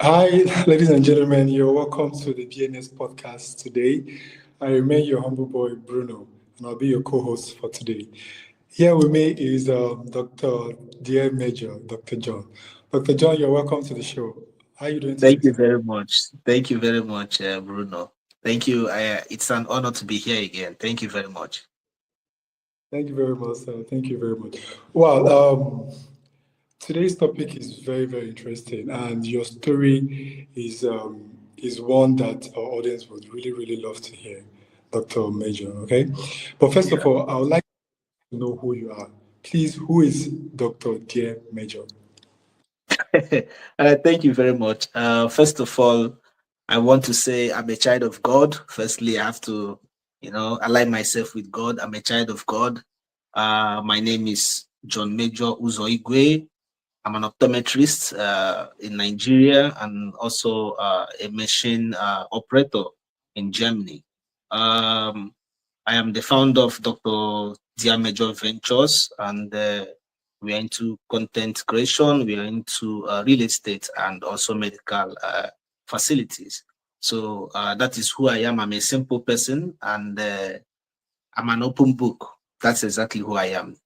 Hi, ladies and gentlemen. You're welcome to the BNS podcast today. I remain your humble boy, Bruno, and I'll be your co host for today. Here with me is Dr. Dear Major, Dr. John. Dr. John, you're welcome to the show. How are you doing today, Thank you sir? very much. Thank you very much, Bruno. Thank you. It's an honor to be here again. Thank you very much. Thank you very much, sir. Thank you very much. Well, today's topic is very, very interesting, and your story is one that our audience would really, really love to hear, Dr. Major. Okay, but first of Yeah. all, I would like to know who you are. Please, who is Dr. Dear Major? Thank you very much. First of all, I want to say I'm a child of God. Firstly, I have to, align myself with God. I'm a child of God. My name is John Major Uzoigwe. I'm an optometrist in Nigeria and also a machine operator in Germany. Um, I am the founder of Dr. Dia Major Ventures, and we are into content creation, we are into real estate, and also medical facilities. So that is who I am. I'm a simple person, and I'm an open book. That's exactly who I am.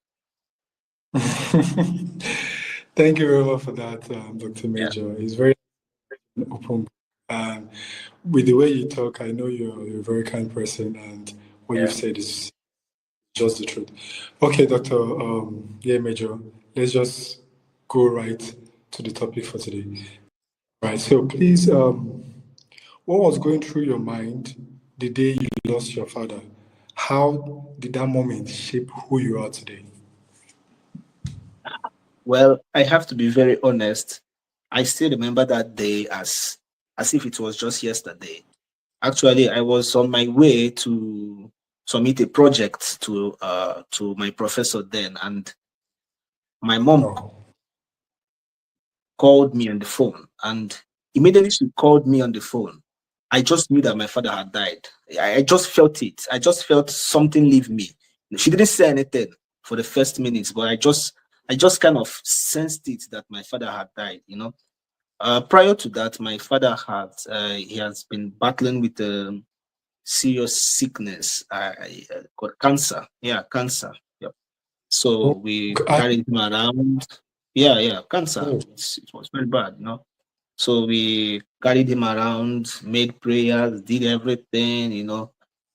Thank you very much for that, Dr. Yeah. Major. It's very open. And with the way you talk, I know you're a very kind person, and what you've Yeah. said is just the truth. Okay, Doctor. Yeah, Major. Let's just go right to the topic for today. Right. So, please, what was going through your mind the day you lost your father? How did that moment shape who you are today? Well, I have to be very honest. I still remember that day as if it was just yesterday. Actually, I was on my way to submit a project to my professor then, and my mom Oh, called me on the phone. And immediately she called me on the phone, I just knew that my father had died. I just felt it. I just felt something leave me. She didn't say anything for the first minutes, but I just kind of sensed it that my father had died. Prior to that, my father he has been battling with serious sickness called cancer. Yeah, cancer. Yeah. So oh, we I, carried him around. Yeah, yeah, cancer. oh, It was very bad. So we carried him around, made prayers, did everything.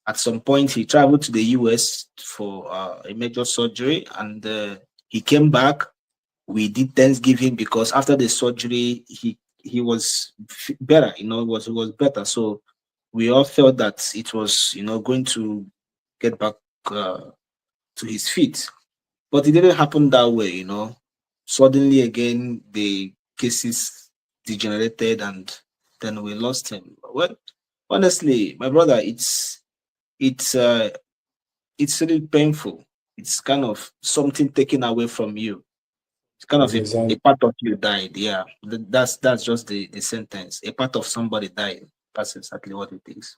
At some point, he traveled to the US for a major surgery, and he came back. We did Thanksgiving because after the surgery, he was better. He was better. So we all felt that it was going to get back uh, to his feet, but it didn't happen that way. Suddenly again the cases degenerated, and then we lost him. Well, honestly, my brother, it's really painful. It's kind of something taken away from you. It's kind of yes, a exactly. part of you died. Yeah. That's just the sentence. A part of somebody died. That's exactly what it is.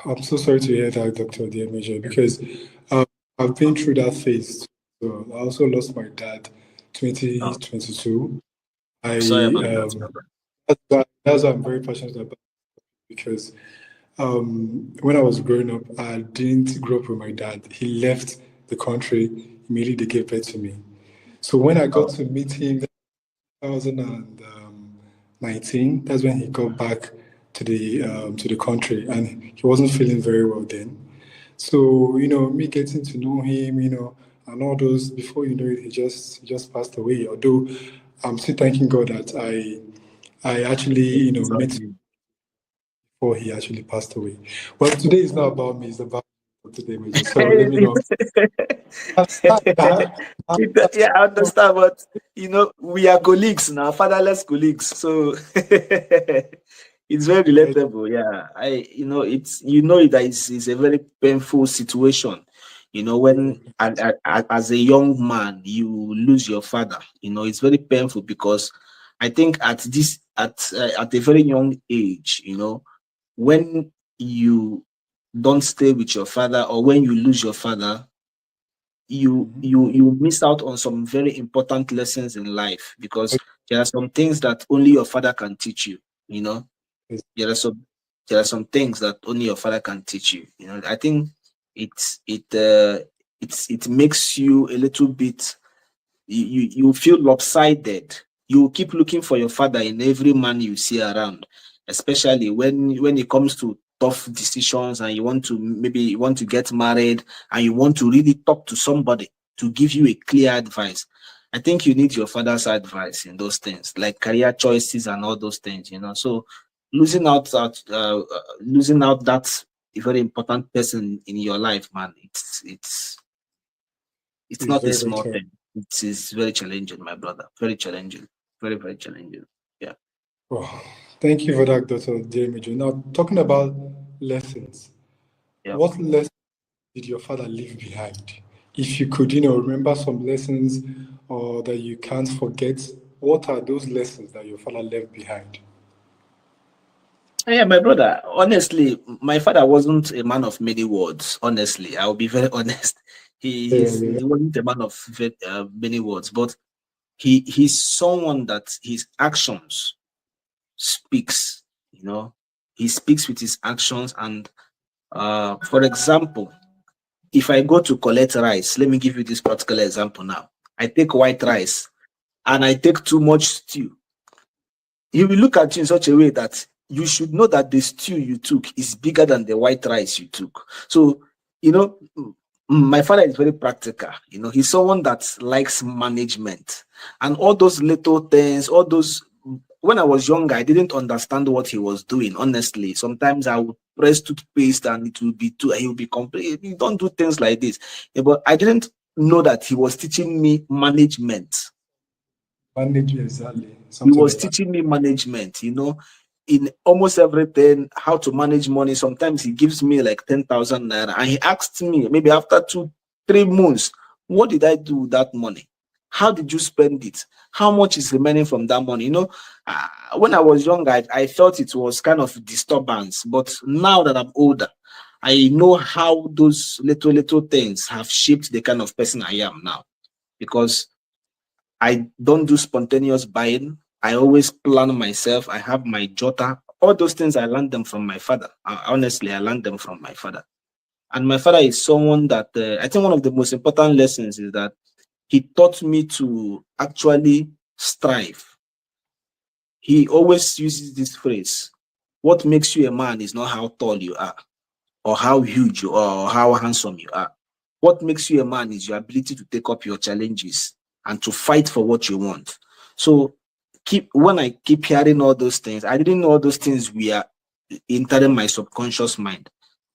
I'm so sorry to hear that, Dr. Diamaje, because um, I've been through that phase. So I also lost my dad Oh, 2022. I sorry about that, brother. that's why I'm very passionate about it, because when I was growing up, I didn't grow up with my dad. He left the country immediately they gave birth to me. So when I got Oh, to meet him, 2019, that's when he got back to the country, and he wasn't feeling very well then. So me getting to know him, and all those, before you know it, he just passed away. Although I'm still thanking God that I actually met before he actually passed away. Well, today is not about me; it's about today, Major. So let me know. Yeah, I understand, but we are colleagues now, fatherless colleagues. So it's very relatable. Yeah, that it's a very painful situation. When as a young man you lose your father. It's very painful because I think at a very young age, when you don't stay with your father, or when you lose your father, you Mhm. you you miss out on some very important lessons in life, because There are some things that only your father can teach you. You know, Yes. There are some things that only your father can teach you. You know, I think it makes you a little bit. You feel lopsided. You keep looking for your father in every man you see around, especially when it comes to tough decisions and you want to get married and you want to really talk to somebody to give you a clear advice. I think you need your father's advice in those things, like career choices and all those things, you know. So losing out that a very important person in your life, man, it's It's not a very, very small true. thing. It is very challenging, my brother. Very challenging. Very, very challenging. Yeah. Well, thank you for that, Dr. Demijo. Now, talking about lessons, Yeah. what lessons did your father leave behind? If you could, remember some lessons or that you can't forget, what are those lessons that your father left behind? Yeah, my brother. Honestly, my father wasn't a man of many words. Honestly, I'll be very honest. Yeah, yeah. He wasn't a man of many words, but he's someone that his actions speaks. You know, he speaks with his actions. And for example, if I go to collect rice, let me give you this particular example now. I take white rice and I take too much stew. He will look at you in such a way that you should know that the stew you took is bigger than the white rice you took. So, my father is very practical. He's someone that likes management and all those little things, all those. When I was younger, I didn't understand what he was doing. Honestly, sometimes I would press toothpaste and it would be too. He would be complaining, "You don't do things like this." Yeah, but I didn't know that he was teaching me management. Manage exactly, He something was like that. teaching me management, in almost everything, how to manage money. Sometimes he gives me like 10,000 naira and he asked me maybe after 2-3 months, what did I do with that money? How did you spend it? How much is remaining from that money? When I was younger, I felt it was kind of disturbance. But now that I'm older, I know how those little things have shaped the kind of person I am now. Because I don't do spontaneous buying. I always plan myself. I have my jotter. All those things I learned them from my father. Honestly, I learned them from my father. And my father is someone that I think one of the most important lessons is that he taught me to actually strive. He always uses this phrase: "What makes you a man is not how tall you are, or how huge you are, or how handsome you are. What makes you a man is your ability to take up your challenges and to fight for what you want." So when I keep hearing all those things, I didn't know all those things were entering my subconscious mind.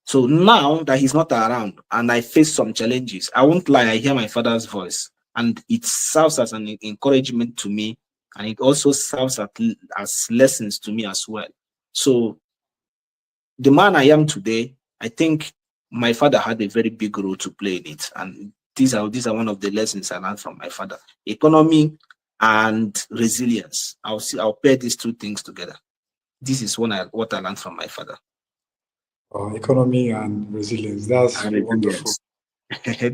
So now that he's not around and I face some challenges, I won't lie, I hear my father's voice and it serves as an encouragement to me, and it also serves as lessons to me as well. So the man I am today, I think my father had a very big role to play in it. And these are one of the lessons I learned from my father: economy and resilience. I'll pair these two things together. This is what I learned from my father. Economy and resilience. That's And wonderful. resilience.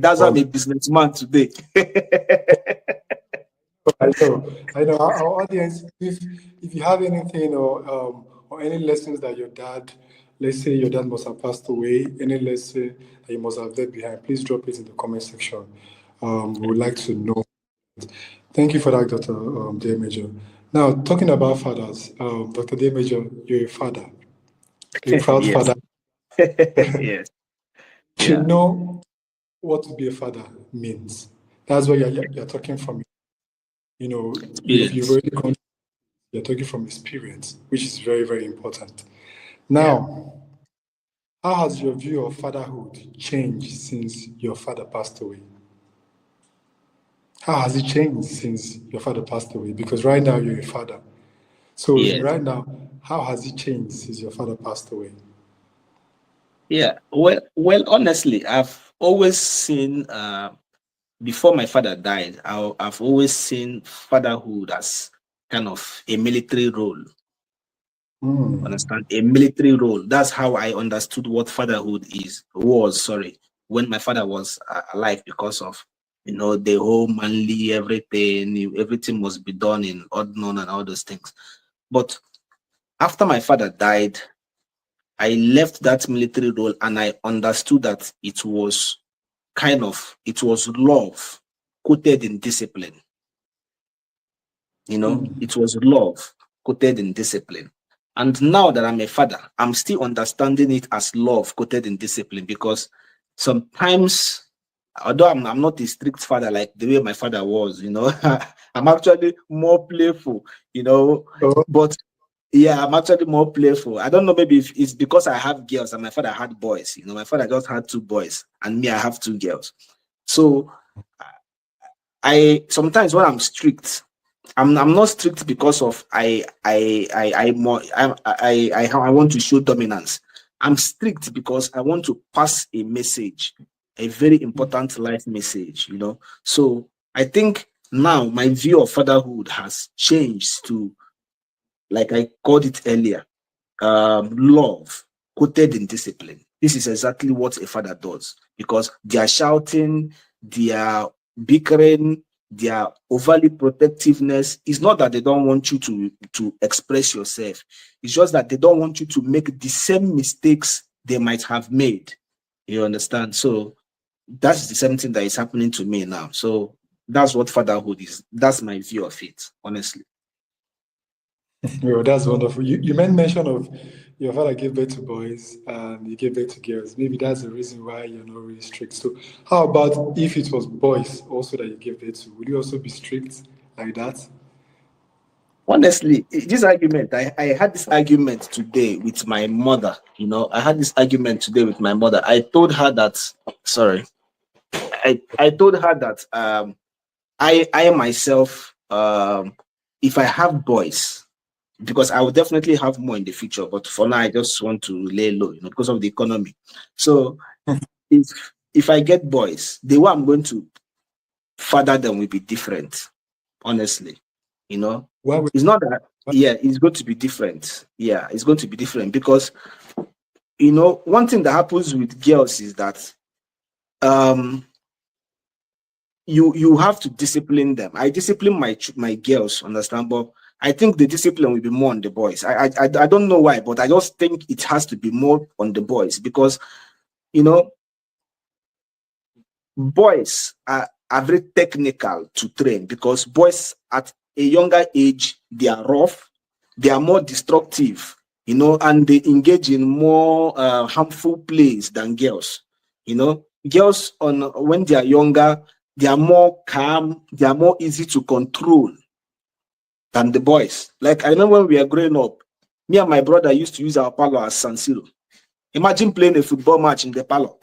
That's why I'm Well, a businessman today. I know. I know. Our audience, if you have anything or any lessons that your dad, let's say your dad must have passed away, any lesson that you must have left behind, please drop it in the comment section. We would like to know. Thank you for that, Dr. Day Major. Now, talking about fathers, Dr. Day Major, you're a father, a proud Yes. father. Yes. You Yeah. know what to be a father means. That's where you're talking from. You've Experience. already gone. You're talking from experience, which is very, very important. Yeah. Now, how has your view of fatherhood changed since your father passed away? How has it changed since your father passed away? Because right now you're a father. So Yes. right now, how has it changed since your father passed away? Yeah. Well, honestly, I've always seen before my father died, I've always seen fatherhood as kind of a military role. Mm, Understand? A military role. That's how I understood what fatherhood was. Sorry, when my father was alive, because of the whole manly, everything must be done in odd noon and all those things. But after my father died, I left that military role and I understood that it was love coated in discipline. It was love coated in discipline. And now that I'm a father, I'm still understanding it as love coated in discipline, because sometimes, although I'm not a strict father like the way my father was, I'm actually more playful, but yeah, I'm actually more playful. I don't know, maybe if it's because I have girls and my father had boys. My father just had 2 boys and me, I have 2 girls. So I sometimes when I'm strict, I'm not strict because of I want to show dominance. I'm strict because I want to pass a message, a very important life message, So I think now my view of fatherhood has changed to, like I called it earlier, love coated in discipline. This is exactly what a father does, because they are shouting, they are bickering, their overly protectiveness is not that they don't want you to express yourself. It's just that they don't want you to make the same mistakes they might have made. You understand? So that's the same thing that is happening to me now. So that's what fatherhood is. That's my view of it, honestly. Well, that's wonderful. You made mention of your father gave birth to boys and you gave birth to girls. Maybe that's the reason why you're not really strict. So, how about if it was boys also that you gave birth to? Would you also be strict like that? Honestly, this argument, I had this argument today with my mother. I had this argument today with my mother. I told her that, sorry, I told her that I myself, if I have boys, because I will definitely have more in the future, but for now I just want to lay low, because of the economy. So if I get boys, the way I'm going to father them will be different, honestly. It's not that, yeah, it's going to be different. Yeah, it's going to be different because, one thing that happens with girls is that you have to discipline them. I discipline my girls, understand? But I think the discipline will be more on the boys. I don't know why, but I just think it has to be more on the boys because, boys are very technical to train, because boys at a younger age, they are rough, they are more destructive, and they engage in more harmful plays than girls. Girls when they are younger, they are more calm, they are more easy to control than the boys. Like I remember when we were growing up, me and my brother used to use our parlor as San Siro. Imagine playing a football match in the parlor.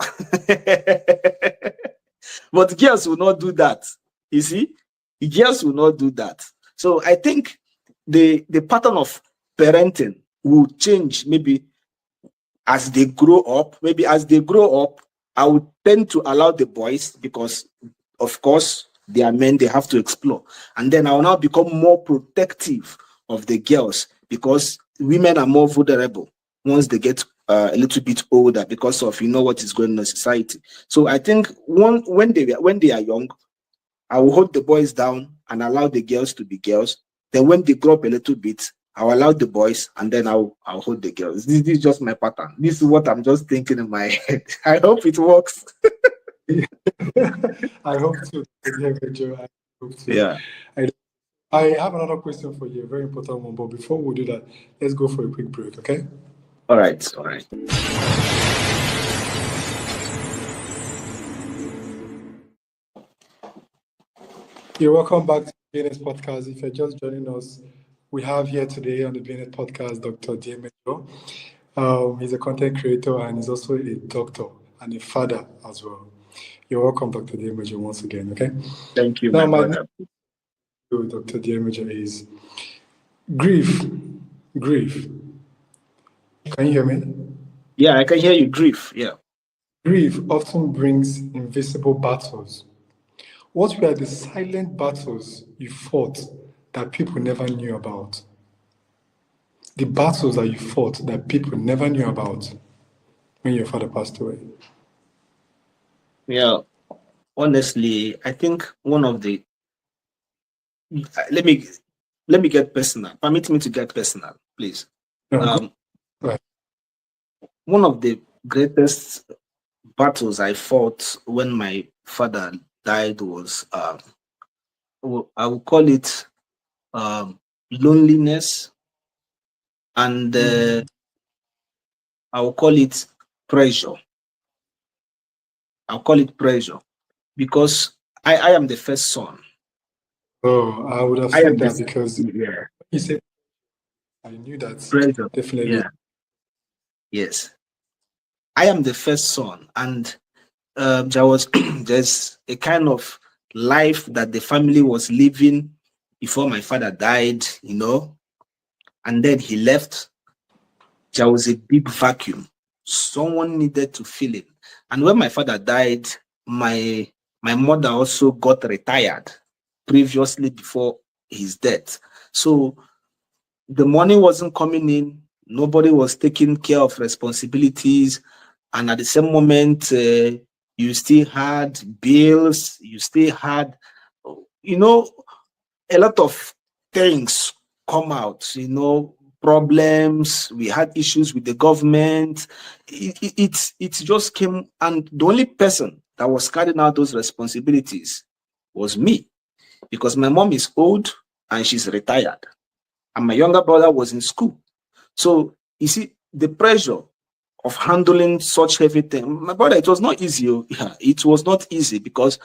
But girls will not do that. You see, girls will not do that. So I think the pattern of parenting will change maybe as they grow up. Maybe as they grow up, I would tend to allow the boys, because of course they are men, they have to explore. And then I will now become more protective of the girls, because women are more vulnerable once they get a little bit older, because of what is going on in society. So I think when they are young, I will hold the boys down and allow the girls to be girls. Then when they grow up a little bit, I'll allow the boys and then I'll hold the girls. This is just my pattern. This is what I'm just thinking in my head. I hope it works. I hope to. Yeah, Joe, I hope to. Yeah. I have another question for you, a very important one. But before we do that, let's go for a quick break, okay? All right. All right. You're welcome back to the BNS Podcast. If you're just joining us, we have here today on the BNS Podcast Dr. Diemejo. He's a content creator and he's also a doctor and a father as well. You're welcome, Dr. Diemejo, once again, okay? Thank you, now, my brother. Dr. Diemejo is grief. Grief. Can you hear me? Yeah, I can hear you. Grief. Yeah. Grief often brings invisible battles. What were the silent battles you fought that people never knew about? The battles that you fought that people never knew about when your father passed away. Yeah. honestly, I think one of the let me get personal. Permit me to get personal, please. No, Um, go ahead. one of the greatest battles I fought when my father died was I would call it loneliness, and Mm. I will call it pressure. I'll call it pressure because I am the first son. Oh, I would have I said am that this, because yeah, you said I knew that pressure. definitely. Yeah, yes. I am the first son, and there was there's a kind of life that the family was living before my father died, and then he left. There was a big vacuum. Someone needed to fill it. And when my father died, my mother also got retired previously before his death. So the money wasn't coming in. Nobody was taking care of responsibilities. And at the same moment, you still had bills, you still had, you know, a lot of things come out, problems. We had issues with the government. It just came, and the only person that was carrying out those responsibilities was me, because my mom is old and she's retired, and my younger brother was in school. So you see the pressure of handling such heavy thing. My brother, it was not easy. Yeah, it was not easy because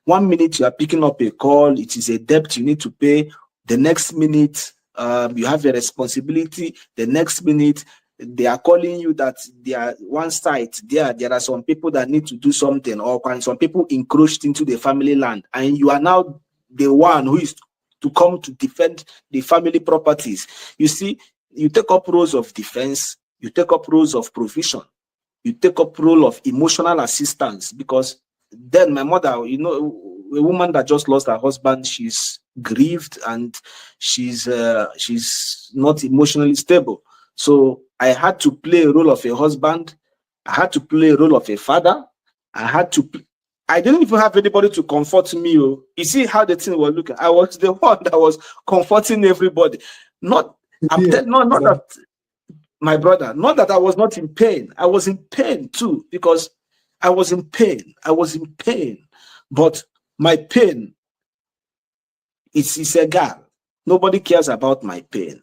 1 minute you are picking up a call, it is a debt you need to pay. The next minute, you have a responsibility. The next minute, they are calling you that they are one site. There are some people that need to do something, or some people encroached into the family land, and you are now the one who is to come to defend the family properties. You see, you take up roles of defense, you take up roles of provision, you take up role of emotional assistance, because then my mother, a woman that just lost her husband, she's grieved and she's not emotionally stable. So I had to play a role of a husband. I had to play a role of a father. I didn't even have anybody to comfort me. Oh. You see how the thing was looking. I was the one that was comforting everybody. Not, Yeah, not that, that my brother, not that I was not in pain. I was in pain too, because I was in pain. I was in pain. But my pain is a gap. Nobody cares about my pain.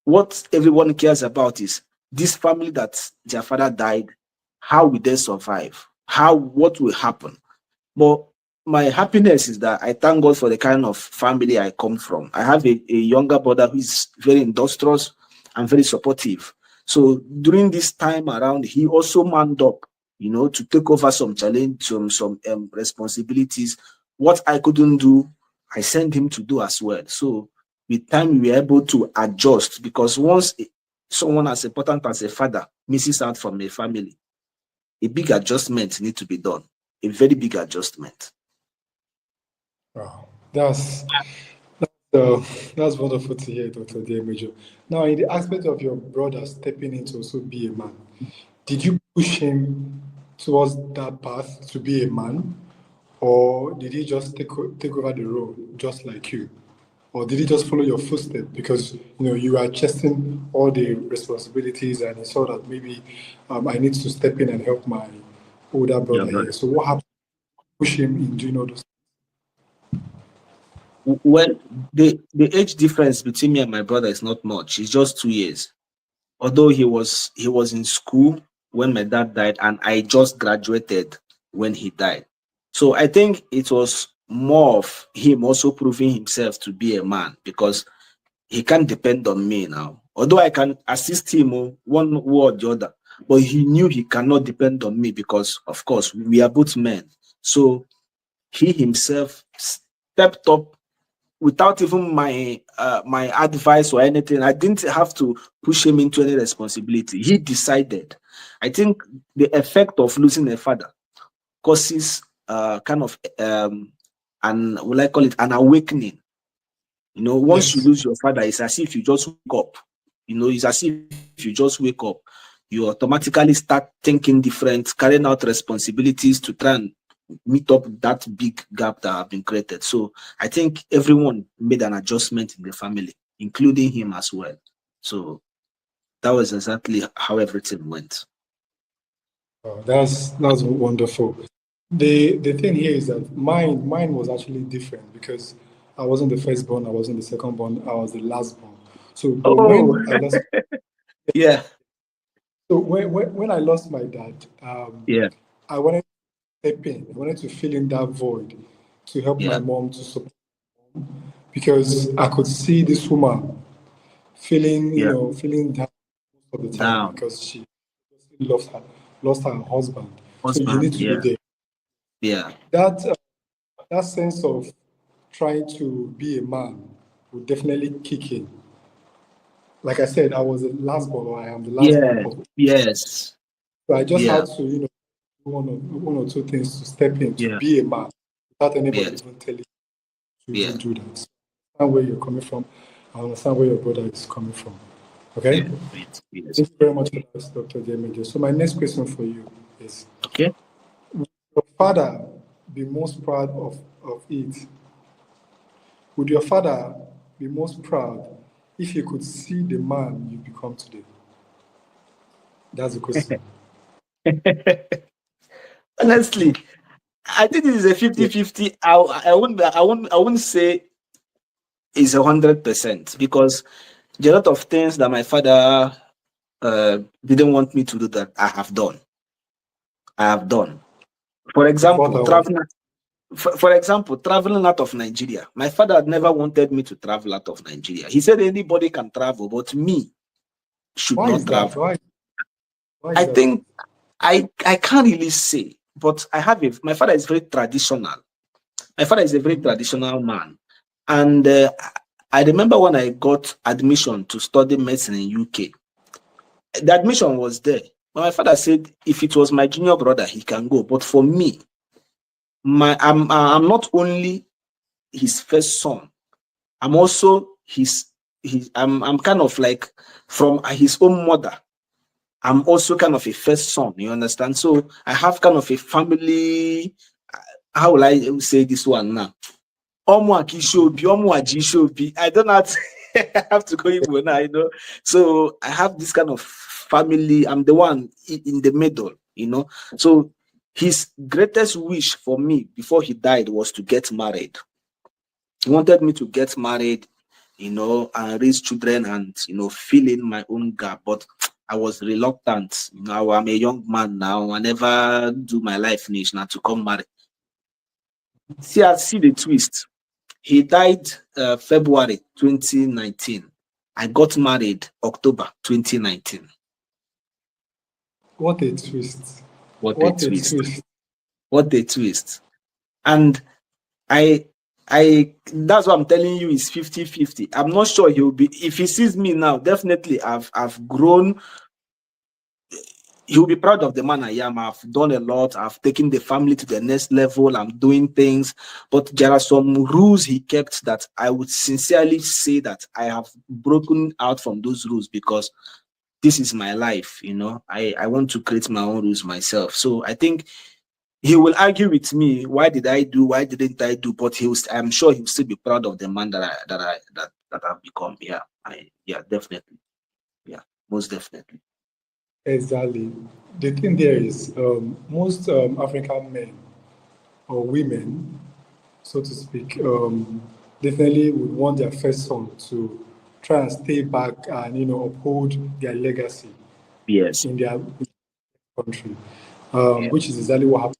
What everyone cares about is this family that their father died. How will they survive? What will happen? But my happiness is that I thank God for the kind of family I come from. I have a younger brother who is very industrious and very supportive. So during this time around, he also manned up, to take over some challenge, some responsibilities. What I couldn't do, I sent him to do as well. So with time, we were able to adjust, because once someone as important as a father misses out from a family, a big adjustment needs to be done, a very big adjustment. wow, so that's wonderful to hear, Dr. Diemajo. Now, in the aspect of your brother stepping in to also be a man, did you push him towards that path to be a man, or did he just take over the role just like you? Or did he just follow your footsteps because you are chesting all the responsibilities and he saw that maybe I need to step in and help my older Yeah, brother brother. here. So what happened? Push him in doing all those. Well, the age difference between me and my brother is not much. It's just 2 years. Although he was in school when my dad died, and I just graduated when he died. So I think it was more of him also proving himself to be a man, because he can't depend on me now. Although I can assist him one way or the other, but he knew he cannot depend on me because, of course, we are both men. So he himself stepped up without even my advice or anything. I didn't have to push him into any responsibility. He decided. I think the effect of losing a father causes kind of an, will I call it, an awakening. Once you Yes. lose your father, it's as if you just wake up. It's as if you just wake up. You automatically start thinking different, carrying out responsibilities to try and meet up that big gap that have been created. So I think everyone made an adjustment in the family, including him as well. So that was exactly how everything went. Oh, that's wonderful. The thing here is that mine was actually different because I wasn't the firstborn, I wasn't the secondborn, I was the lastborn. So, but Oh, when I lost, yeah, so when I lost my dad, yeah, I wanted to step in. I wanted to fill in that void to help my yeah. mom to support because I could see this woman feeling, Yeah. feeling down most of the time Down. because she lost her husband. So you need Husband. to be Yeah. there. Yeah. That sense of trying to be a man would definitely kick in. Like I said, I was the last born, or I am the last born Yeah. of. Yes. So I just Yeah. had to, do one or two things to step in to Yeah. be a man without anybody Yes. even telling you to Yeah. even do that. So I understand where you're coming from. I understand where your brother is coming from. Okay? Yeah. Yes. Yes. Thank you very much for that, Dr. Diemede. So my next question for you is, Okay. your father be most proud of it? Would your father be most proud if he could see the man you become today? That's the question. Honestly, I think it is a Yeah. 50-50. I wouldn't say it's 100% because there are a lot of things that my father didn't want me to do that I have done. I have done. For What example, I want. traveling out of Nigeria. My father had never wanted me to travel out of Nigeria. He said anybody can travel, but me should Why not is that? travel. Why is I that? think I can't really say, but my father is very traditional. My father is a very Mhm. traditional man. And I remember when I got admission to study medicine in UK, the admission was there. But my father said if it was my junior brother, he can go. But for me, I'm not only his first son, I'm also I'm kind of like from his own mother. I'm also kind of a first son, you understand? So I have kind of a family. How will I say this one now? Omo Akishobi, Omo Ajishobi. I don't have to, I have to go Igbo now, So I have this kind of family. I'm the one in the middle, So his greatest wish for me before he died was to get married. He wanted me to get married, and raise children and, fill in my own gap. But I was reluctant. I'm a young man now. I never do my life niche now to come marry. See the twist. He died February 2019. I got married October 2019. What a twist. What a What a twist. twist. What a twist. And I that's what I'm telling you is 50-50. I'm not sure he'll be, if he sees me now, definitely I've grown. He'll be proud of the man I am. I've done a lot. I've taken the family to the next level. I'm doing things. But there are some rules he kept that I would sincerely say that I have broken out from those rules because this is my life. I want to create my own rules myself. So I think he will argue with me. Why did I do? Why didn't I do? But I'm sure he'll still be proud of the man that I've become. Yeah, definitely. Yeah, most definitely. Exactly. The thing there is, most African men or women, so to speak, definitely would want their first son to try and stay back and uphold their legacy Yes. in their country, Yeah. which is exactly what happened.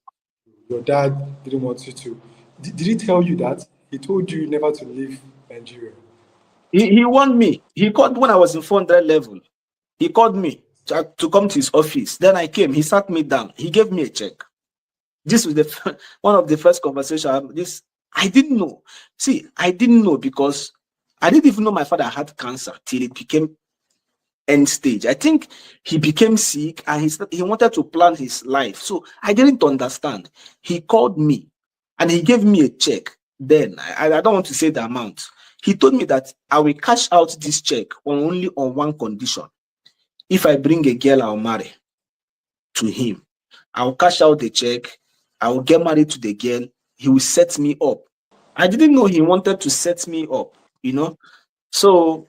Your dad didn't want you to. Did he tell you that? He told you never to leave Nigeria. He warned me. He called when I was in 400 level. He called me to come to his office. Then I came. He sat me down. He gave me a check. This was one of the first conversations. I didn't know. See, I didn't know because I didn't even know my father had cancer till it became end stage. I think he became sick and he wanted to plan his life. So I didn't understand. He called me and he gave me a check. Then I don't want to say the amount. He told me that I will cash out this check only on one condition. If I bring a girl I'll marry to him, I'll cash out the check. I will get married to the girl. He will set me up. I didn't know he wanted to set me up, you know. So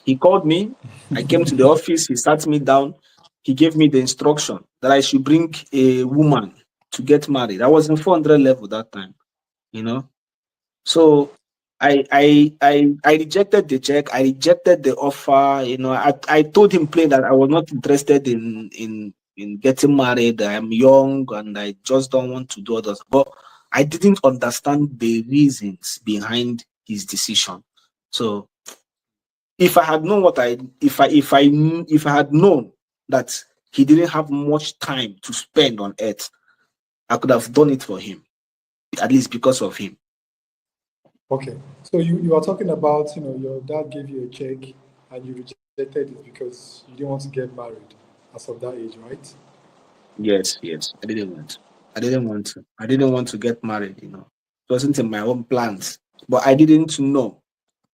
he called me. I came to the office. He sat me down. He gave me the instruction that I should bring a woman to get married. I was in 400 level that time, you know. So I rejected the check. I rejected the offer. You know, I told him plain that I was not interested in getting married. I'm young and I just don't want to do others. But I didn't understand the reasons behind his decision. So if I had known if I had known that he didn't have much time to spend on earth, I could have done it for him, at least because of him. Okay, so you are talking about, your dad gave you a check and you rejected it because you didn't want to get married as of that age, right? Yes, I didn't want. I didn't want to. I didn't want to get married. It wasn't in my own plans. But I didn't know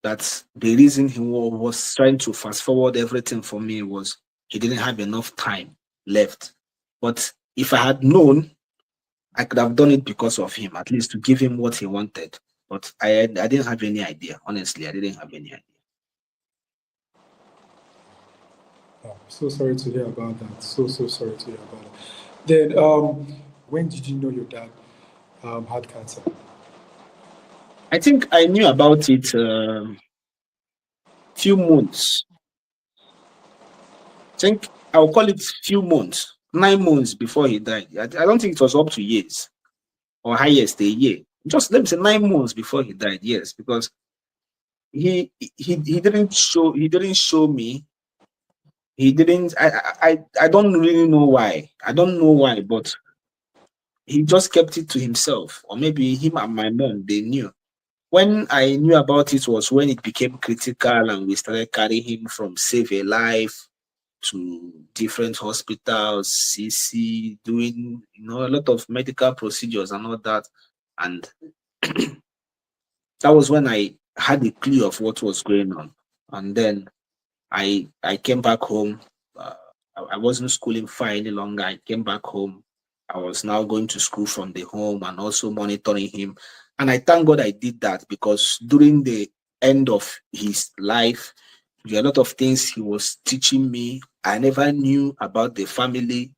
that the reason he was trying to fast forward everything for me was he didn't have enough time left. But if I had known, I could have done it because of him, at least to give him what he wanted. But I didn't have any idea. Honestly, I didn't have any idea. Oh, so sorry to hear about that. So sorry to hear about it. Then, when did you know your dad had cancer? I think I knew about it few months. I think I'll call it few months, 9 months before he died. I don't think it was up to years or highest a year. Just let me say 9 months before he died. Yes, because he didn't show me. He didn't. I don't really know why. I don't know why, but he just kept it to himself, or maybe him and my mom they knew. When I knew about it was when it became critical and we started carrying him from Save a Life to different hospitals, CC, doing a lot of medical procedures and all that. And that was when I had a clue of what was going on. And then I came back home. I wasn't schooling far any longer. I came back home. I was now going to school from the home and also monitoring him. And I thank God I did that, because during the end of his life, there are a lot of things he was teaching me. I never knew about the family,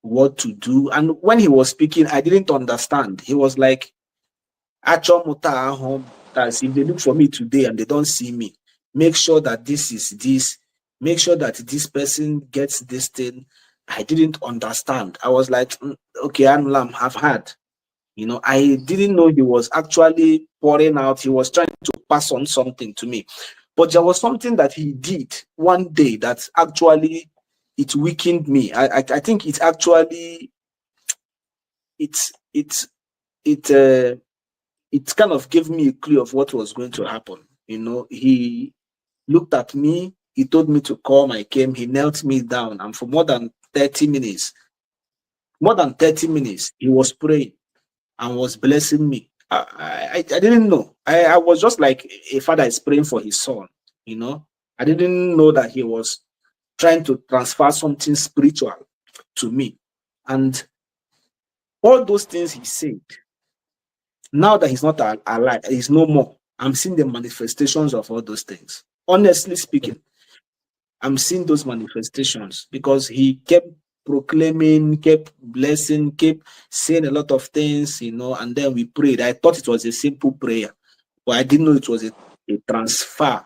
what to do. And when he was speaking, I didn't understand. He was like, "Achomuta home, that if they look for me today and they don't see me, make sure that this is this, make sure that this person gets this thing." I didn't understand. I was like, okay, Anulam, I've had. I didn't know he was actually pouring out. He was trying to pass on something to me. But there was something that he did one day that actually it weakened me. I think it actually it kind of gave me a clue of what was going to happen. He looked at me, he told me to come, I came, he knelt me down, and for more than 30 minutes, he was praying and was blessing me. I didn't know. I was just like a father is praying for his son. I didn't know that he was trying to transfer something spiritual to me. And all those things he said, now that he's not alive, he's no more, I'm seeing the manifestations of all those things. Honestly speaking, I'm seeing those manifestations because he kept proclaiming, kept blessing, kept saying a lot of things, and then we prayed. I thought it was a simple prayer, but I didn't know it was a transfer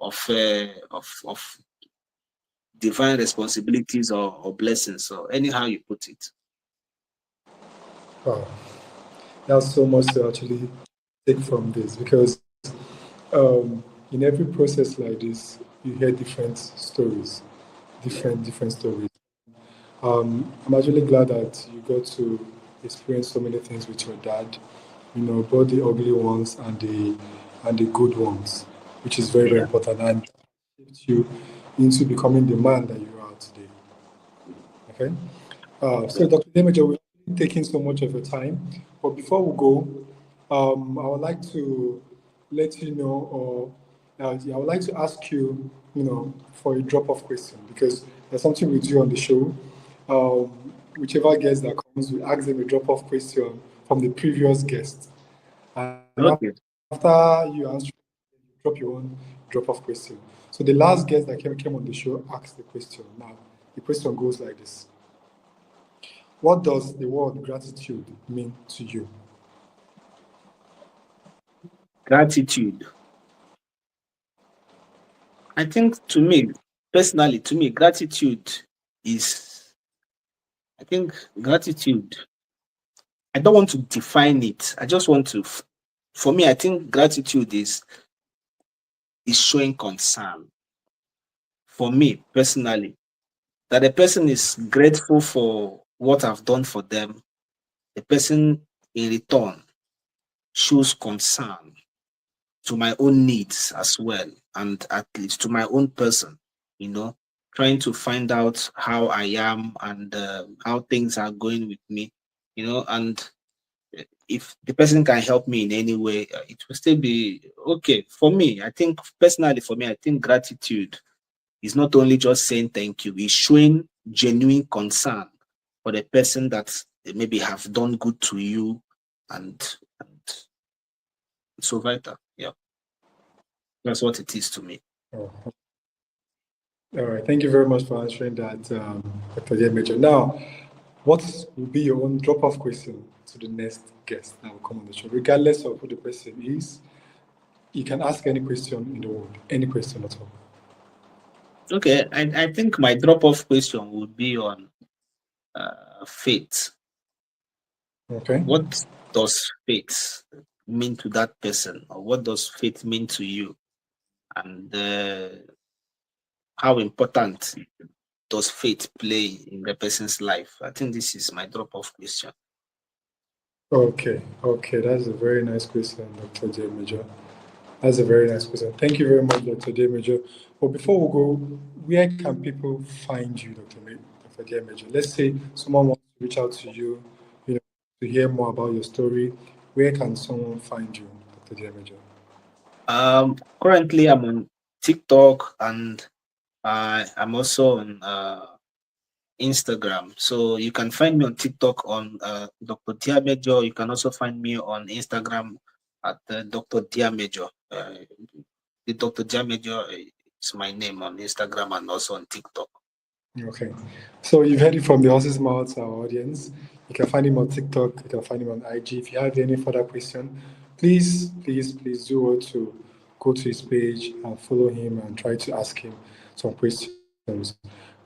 of divine responsibilities or blessings, or anyhow you put it. Wow, that's so much to actually take from this, because in every process like this, you hear different stories, different stories. I'm actually glad that you got to experience so many things with your dad. Both the ugly ones and the good ones, which is very important, and shaped you into becoming the man that you are today. Okay. So, Dr. Demejo, we're taking so much of your time, but before we go, I would like to let you know, or Now, I would like to ask you, for a drop-off question because there's something we do on the show. Whichever guest that comes, we ask them a drop-off question from the previous guest. And Okay. after you answer, you drop your own drop-off question. So the last guest that came on the show asked the question. Now, the question goes like this. What does the word gratitude mean to you? Gratitude. I think to me, personally, gratitude is, I think gratitude, I don't want to define it. I just want to, for me, I think gratitude is showing concern. For me personally, that the person is grateful for what I've done for them. The person in return shows concern to my own needs as well, and at least to my own person, trying to find out how I am and how things are going with me, and if the person can help me in any way, it will still be okay. For me, I think personally, for me, I think gratitude is not only just saying thank you, it's showing genuine concern for the person that maybe have done good to you and so vital. Yeah. That's what it is to me. Oh, all right. Thank you very much for answering that, Dr. Diamejo. Now, what will be your own drop-off question to the next guest that will come on the show? Regardless of who the person is, you can ask any question in the world, any question at all. Okay, I think my drop-off question would be on faith. Okay. What does faith mean to that person, or what does faith mean to you, and how important does faith play in the person's life? I think this is my drop-off question. Okay, that's a very nice question, Dr. Diamejo. That's a very nice question. Thank you very much, Dr. Diamejo. But before we go, where can people find you, Dr. Diamejo? Let's say someone wants to reach out to you, to hear more about your story. Where can someone find you, Dr. Diamejo? Currently, I'm on TikTok, and I'm also on Instagram. So you can find me on TikTok on Dr. Diamejo. You can also find me on Instagram at Dr. Diamejo. The Dr. Diamejo is my name on Instagram and also on TikTok. Okay. So you've heard it from the horse's mouth, our audience. You can find him on TikTok. You can find him on IG. If you have any further question, please do want to go to his page and follow him and try to ask him some questions.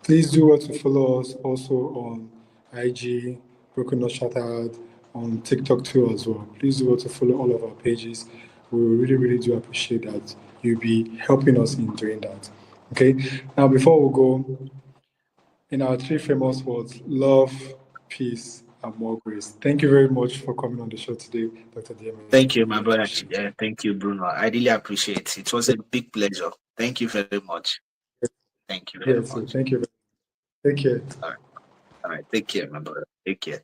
Please do want to follow us also on IG, Broken Not Shattered, on TikTok too as well. Please do want to follow all of our pages. We really, really do appreciate that you'll be helping us in doing that. Okay. Now, before we go, in our three famous words, love, peace, and more grace. Thank you very much for coming on the show today, Dr. Diamejo. Thank you, my brother. Thank you, Bruno. I really appreciate it. It was a big pleasure. Thank you very much. Thank you very much. Thank you. Take care. All right. Take care, my brother. Take care.